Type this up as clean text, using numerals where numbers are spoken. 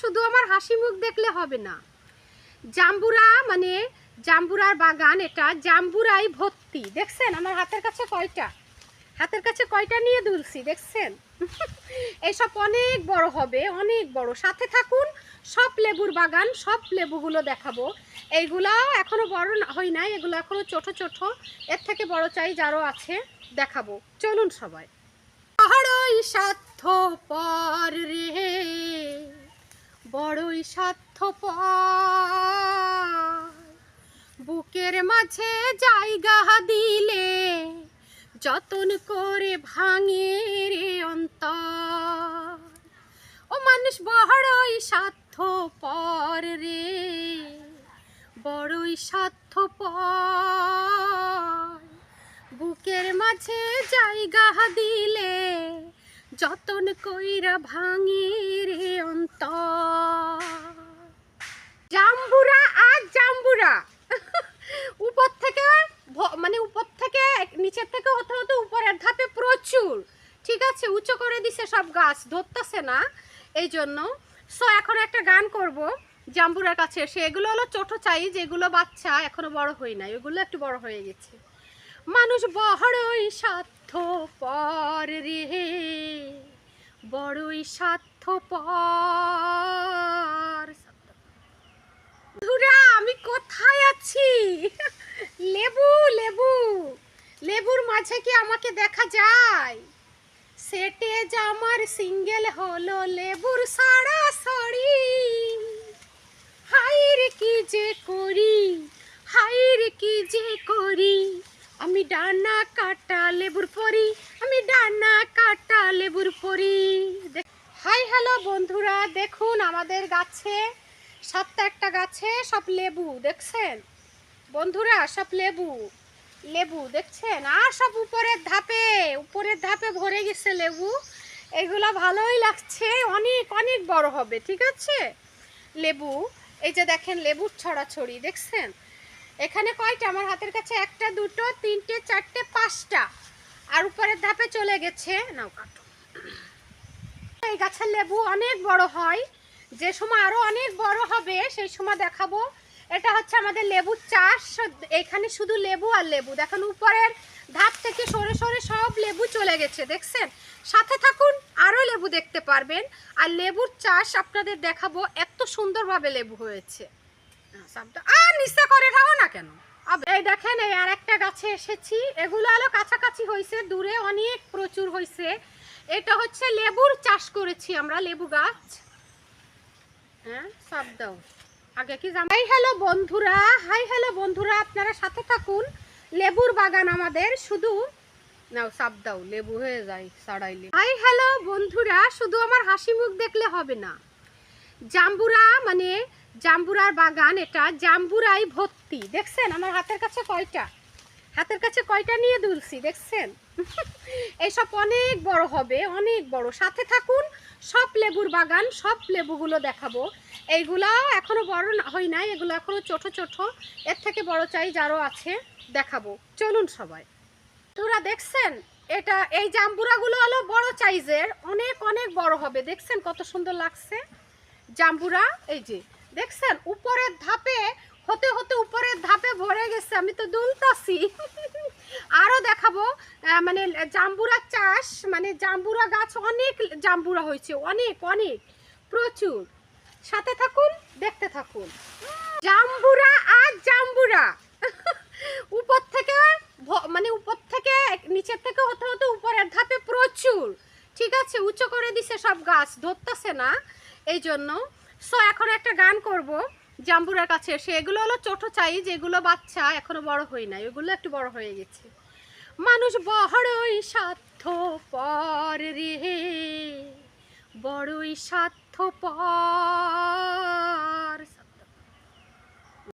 শুধু আমার হাসি মুখ দেখলে হবে না। জাম্বুরা মানে জাম্বুরার বাগান, এটা জাম্বুরাই ভর্তি। দেখছেন আমার হাতের কাছে কয়টা নিয়ে দুলছি, দেখছেন? এসব অনেক বড় হবে, অনেক বড়। সাথে থাকুন, সব লেবুর বাগান, সব লেবুগুলো দেখাবো। এইগুলা এখনো বড় হয় নাই, এগুলো এখনো ছোট ছোট। এর থেকে বড় সাইজ আরও আছে, দেখাবো। চলুন সবাই। বড়ই স্বার্থপর রে, বড়ই স্বার্থপর, বুকের মাঝে জায়গা দিলে যতন করে ভাঙে রে অন্তর। ও মানুষ বড়ই স্বার্থপর রে, বড়ই স্বার্থপর, বুকের মাঝে জায়গা দিলে যতন কইরা ভাঙে রে অন্তর। জাম্বুরা আর জাম্বুরা উপর থেকে নিচের থেকে হতে হতে উপরের ধাপে প্রচুর, ঠিক আছে? উঁচু করে দিছে, সব গাছ ধরতেছে না, এই জন্য। সো এখন একটা গান করব জাম্বুরার কাছে এসে। এগুলো হলো ছোট সাইজ, এগুলো বাচ্চা, এখনো বড় হয় নাই, ওগুলো একটু বড় হয়ে গেছে। মানুষ বড়ই স্বার্থপর রে, বড়ই স্বার্থপর। বন্ধুরা আমি কোথায় আছি? লেবু লেবু লেবুর মাঝে কি আমাকে দেখা যায়? সেটে জামার সিঙ্গেল হলো লেবুর সাড়া সড়ি। হাইর কি যে করি, হাইর কি যে করি, আমি ডানা কাটা লেবুর পরি, আমি ডানা কাটা লেবুর পরি। হাই হ্যালো বন্ধুরা, দেখুন আমাদের গাছে, 7টা গাছে সব লেবু, দেখছেন বন্ধুরা? সব লেবু লেবু দেখছেন, আর সব উপরের ধাপে ভরে গেছে লেবু। এগুলো ভালোই লাগছে, অনেক অনেক বড় হবে, ঠিক আছে? লেবু এই যে দেখেন, লেবুর ছড়াছড়ি দেখছেন। এখানে কয়টা আমার হাতের কাছে? 1টা 2টো 3টে 4টে 5টা, আর উপরের ধাপে চলে গেছে। নাও কাটো। এই গাছের লেবু অনেক বড় হয়, যে সময় আরো অনেক বড় হবে সেই সময় দেখাবো। এটা হচ্ছে আমাদের লেবুর চাষ, এখানে শুধু লেবু আর লেবু। দেখেন উপরের ধাপ থেকে সরে সরে সব লেবু চলে গেছে, দেখছেন? সাথে থাকুন, আরো লেবু দেখতে পারবেন। আর লেবুর চাষ আপনাদের দেখাবো, এত সুন্দরভাবে লেবু হয়েছে। আর নিচে করে রাখো না কেন? এই দেখেন, এই আর একটা গাছে এসেছি। এগুলো হলো কাছাকাছি হয়েছে, দূরে অনেক প্রচুর হয়েছে। এটা হচ্ছে লেবুর চাষ করেছি আমরা, লেবু গাছ। হ্যাঁ সব দাও আগে কি হাই হ্যালো বন্ধুরা, হাই হ্যালো বন্ধুরা, আপনারা সাথে থাকুন। লেবুর বাগান আমাদের, শুধু নাও সাপ দাও, লেবু হয়ে যায় ছাড়াইলে। হাই হ্যালো বন্ধুরা, শুধু আমার হাসি মুখ দেখলে হবে না। জাম্বুরা মানে জাম্বুরার বাগান, এটা জাম্বুরাই ভর্তি। দেখছেন আমার হাতের কাছে কয়টা নিয়ে দুলছি, দেখছেন? এসব অনেক বড় হবে, অনেক বড়। সাথে থাকুন, সব লেবুর বাগান, সব লেবুগুলো দেখাবো। এইগুলা এখনো বড় হয় নাই, এগুলো এখনো ছোট ছোট। এর থেকে বড় সাইজ আরও আছে, দেখাবো। চলুন সবাই। তোরা দেখছেন, এটা এই জাম্বুরাগুলো হলো বড় সাইজের, অনেক অনেক বড় হবে। দেখছেন কত সুন্দর লাগছে জাম্বুরা? এই যে দেখছেন, উপরের ধাপে হতে হতে উপরের ধাপে ভরে গেছে, আমি তো দুলতাছি। আরও দেখাবো, মানে জাম্বুরা চাষ, মানে জাম্বুরা গাছ, অনেক জাম্বুরা হয়েছে, অনেক অনেক প্রচুর। সাথে থাকুন, দেখতে থাকুন। জাম্বুরা আর জাম্বুরা উপর থেকে নিচের থেকে হতে হতে উপরের ধাপে প্রচুর, ঠিক আছে? উঁচু করে দিছে, সব গাছ ধরতেছে না, এই জন্য। সো এখন একটা গান করব জাম্বুরার কাছে এসে। এগুলো হলো ছোট সাইজ, এগুলো বাচ্চা, এখনো বড় হয় নাই, ওগুলো একটু বড় হয়ে গেছে। মানুষ বড়ই স্বার্থপর রে, বড়ই স্বার্থপর,